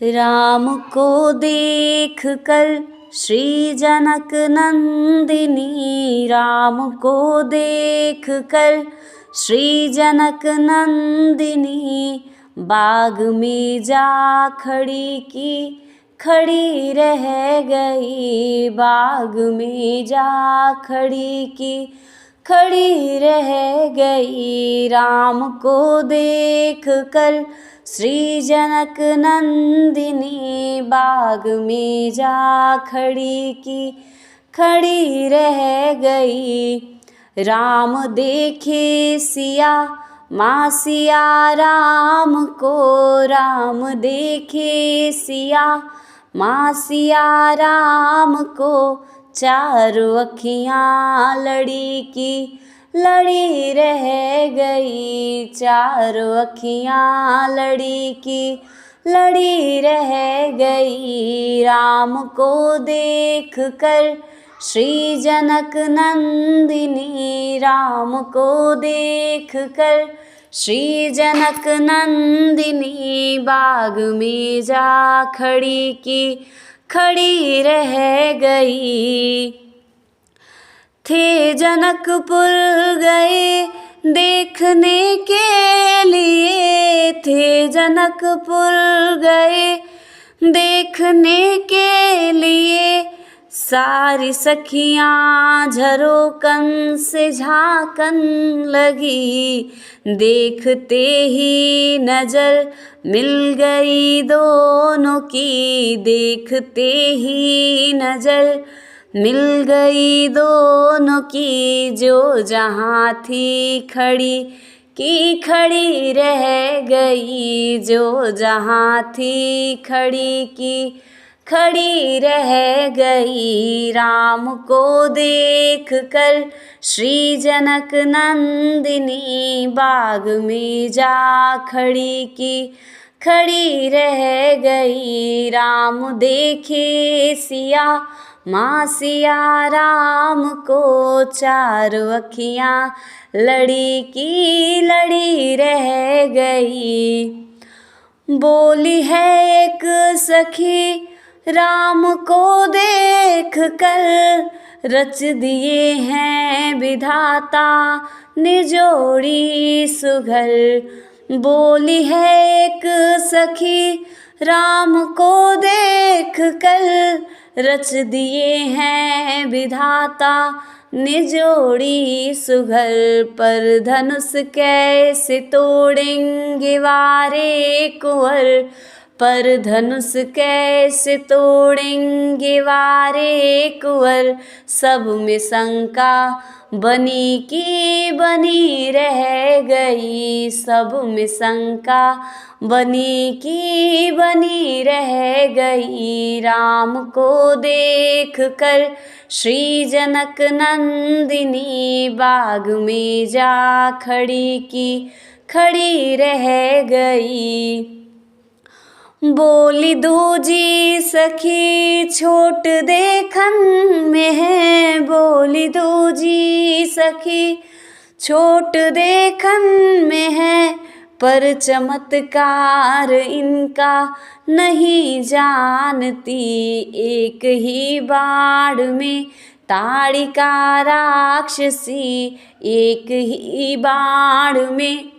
राम को देख कर श्री जनक नंदिनी, राम को देख कर श्री जनक नंदिनी, बाग में जा खड़ी की खड़ी रह गई, बाग में जा खड़ी की खड़ी रह गई। राम को देख कर श्री जनक नंदिनी, बाग में जा खड़ी की खड़ी रह गई। राम देखे सिया माँ सिया राम को, राम देखे सिया माँ सिया राम को, चारों अखियाँ लड़ी की लड़ी रह गई, चारों अखियाँ लड़ी की लड़ी रह गई। राम को देख कर श्री जनक नंदिनी, राम को देख कर श्री जनक नंदिनी, बाग में जा खड़ी की खड़ी रह गई। थे जनकपुर गए देखने के लिए, थे जनकपुर गए देखने के लिए, सारी सखियाँ झरोकन से झांकन लगी, देखते ही नजर मिल गई दोनों की, देखते ही नजर मिल गई दोनों की, जो जहाँ थी खड़ी की खड़ी रह गई, जो जहाँ थी खड़ी की खड़ी रह गई। राम को देख कर श्री जनक नंदिनी, बाग में जा खड़ी की खड़ी रह गई। राम देखे सिया माँ सिया राम को, चारों अखियाँ लड़ी की लड़ी रह गई। बोली है एक सखी राम को देख कर, रच दिए हैं विधाता ने जोड़ी सुघर। बोली है एक सखी राम को देख कर, रच दिए हैं विधाता ने जोड़ी सुघर। पर धनुष कैसे तोड़ेंगे वारे कुंवर, पर धनुष कैसे तोड़ेंगे वारे कुंवर, सब में शंका बनी की बनी रह गई, सब में शंका बनी की बनी रह गई। राम को देख कर श्री जनक नंदिनी, बाग में जा खड़ी की खड़ी रह गई। बोली दूजी सखी छोट देखन में है, बोली दूजी सखी छोट देखन में है, पर चमत्कार इनका नहीं जानती। एक ही बाण में ताड़िका राक्षसी, एक ही बाण में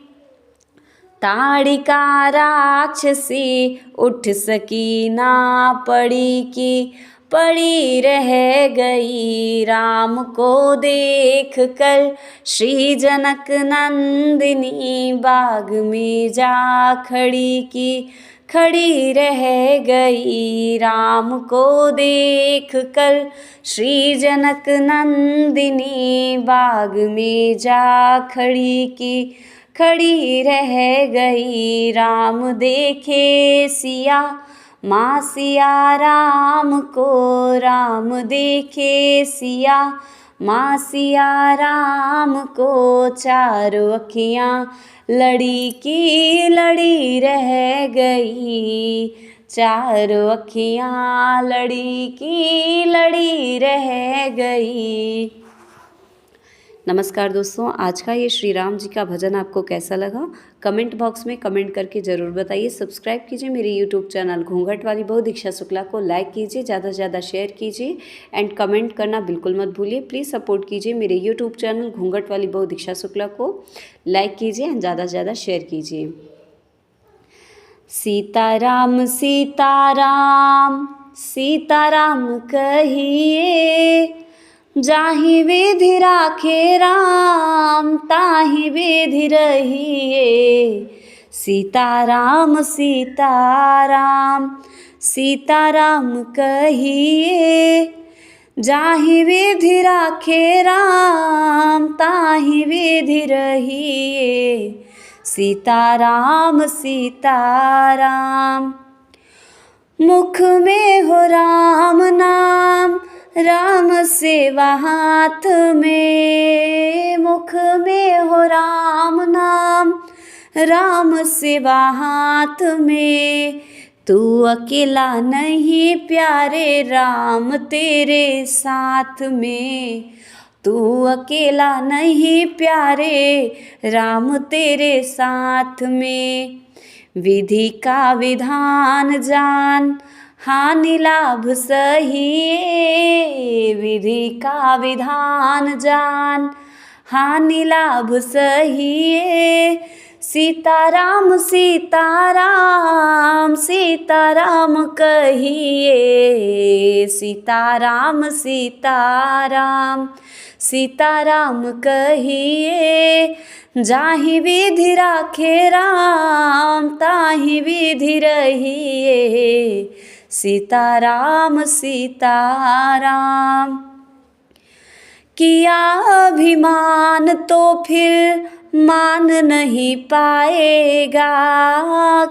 ताड़िका राक्षसी, उठ सकी ना पड़ी की पड़ी रह गई। राम को देख कर श्री जनक नंदिनी, बाग में जा खड़ी की खड़ी रह गई। राम को देख कर श्री जनक नंदिनी, बाग में जा खड़ी की खड़ी रह गई। राम देखे सिया माँ सिया राम को, राम देखे सिया माँ सिया राम को, चारों अखियाँ लड़ी की लड़ी रह गई, चारों अखियाँ लड़ी की लड़ी रह गई। नमस्कार दोस्तों, आज का ये श्री राम जी का भजन आपको कैसा लगा? कमेंट बॉक्स में कमेंट करके ज़रूर बताइए। सब्सक्राइब कीजिए मेरे यूट्यूब चैनल घूंघट वाली बहू दीक्षा शुक्ला को, लाइक कीजिए, ज़्यादा से ज़्यादा शेयर कीजिए एंड कमेंट करना बिल्कुल मत भूलिए। प्लीज़ सपोर्ट कीजिए मेरे यूट्यूब चैनल घूंघट वाली बहू दीक्षा शुक्ला को, लाइक कीजिए एंड ज़्यादा से ज़्यादा शेयर कीजिए। सीताराम सीताराम सीताराम कहिए, जाहि विधि राखे राम ताहि विधि रहिए। सीताराम सीताराम सीताराम कहिए, जाहि विधि राखे राम ताहि विधि रहिए। सीताराम सीताराम। मुख में हो राम नाम, राम सेवा हाथ में। मुख में हो राम नाम, राम सेवा हाथ में। तू अकेला नहीं प्यारे, राम तेरे साथ में। तू अकेला नहीं प्यारे, राम तेरे साथ में। विधि का विधान जान, हानि लाभ सहिए। विधि का विधान जान, हानि लाभ सहिए। सीताराम सीताराम सीताराम कहिए। सीताराम सीताराम सीताराम कहिए, जाहि विधि राखे राम ताहि विधि रहिए। सीताराम सीताराम। किया अभिमान तो फिर मान नहीं पाएगा।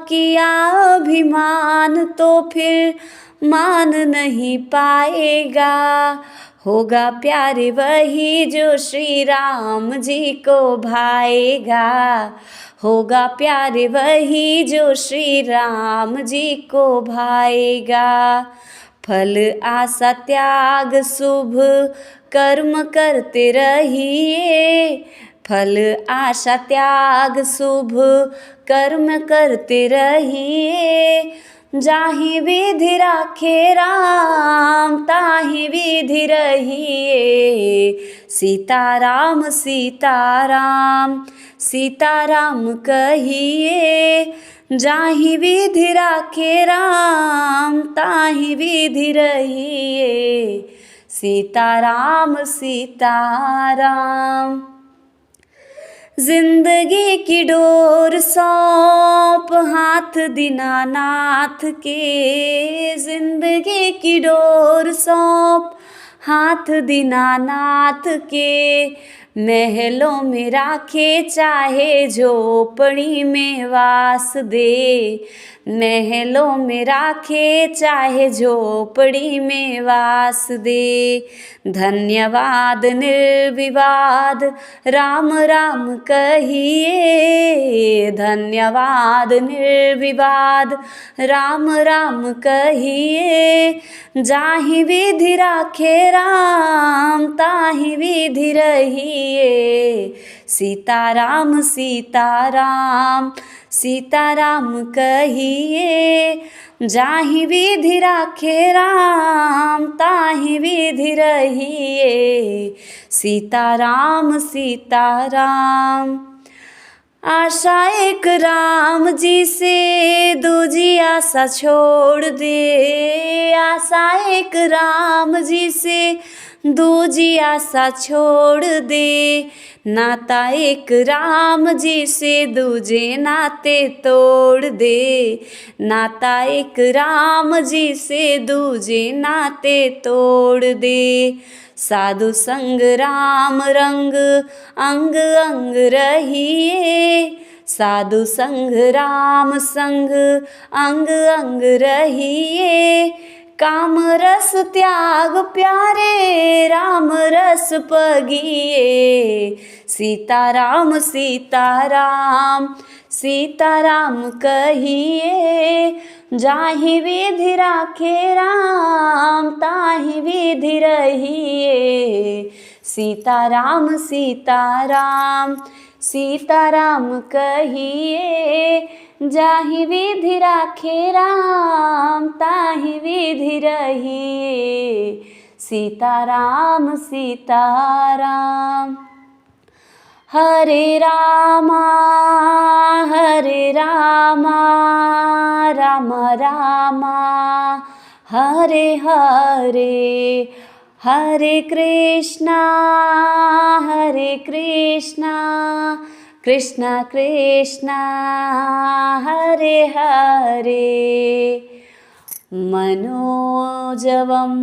किया अभिमान तो फिर मान नहीं पाएगा। होगा प्यारे वही जो श्री राम जी को भाएगा। होगा प्यारे वही जो श्री राम जी को भाएगा। फल आशा त्याग शुभ कर्म करते रहिए। फल आशा त्याग शुभ कर्म करते रहिए। जाहि विधि राखे राम ताहि विधि रहिए। सीताराम सीताराम सीताराम कहिए, जाहि विधि राखे राम ताहि विधि रहिए। सीताराम सीताराम। जिंदगी की डोर सौंप हाथ दीनानाथ के। जिंदगी की डोर सौंप हाथ दीनानाथ के। महलों में राखे चाहे झोपड़ी में वास दे। महलों में राखे चाहे झोपड़ी में वास दे। धन्यवाद निर्विवाद राम राम कहिए। धन्यवाद निर्विवाद राम राम कहिए। जाहि विधि राखे राम ताहि विधि रहिए। सीताराम सीताराम सीताराम कहिए, जाहि विधि राखे राम ताहि विधि रहिए। सीताराम सीताराम। आशा एक राम जी से दूजी आशा छोड़ दे। आशा एक राम जी से दूजी आशा छोड़ दे। नाता एक राम जी से दूजे नाते तोड़ दे। नाता एक राम जी से दूजे नाते तोड़ दे। साधु संग राम रंग अंग अंग रहिए। साधु संग राम संग अंग अंग रहिए। काम रस त्याग प्यारे राम रस पगिए। सीताराम सीताराम सीताराम कहिए। जाहि विधि राखे राम ताहि विधि रहिए। सीताराम सीताराम सीताराम कहिए। जाहि विधि राखे राम ताहि विधि रहिए। सीताराम सीताराम। हरे रामा राम रामा हरे हरे। हरे कृष्णा कृष्णा कृष्णा हरे हरे। मनोजवं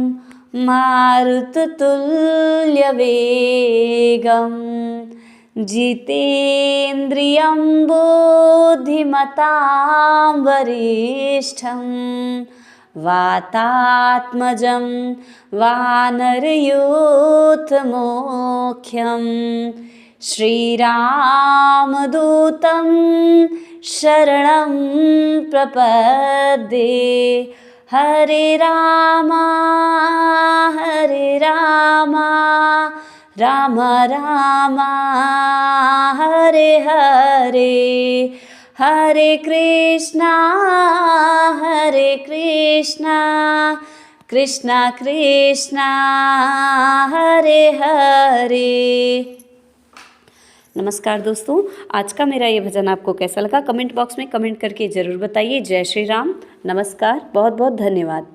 मारुततुल्यवेगं जितेन्द्रियं बुद्धिमतां वरिष्ठं। वातात्मजं वानरयूथमुख्यं श्रीरामदूतं शरणं प्रपद्ये। हरे रामा राम रामा हरे हरे। हरे कृष्णा कृष्णा कृष्णा हरे हरे। नमस्कार दोस्तों, आज का मेरा ये भजन आपको कैसा लगा कमेंट बॉक्स में कमेंट करके ज़रूर बताइए। जय श्री राम। नमस्कार, बहुत बहुत धन्यवाद।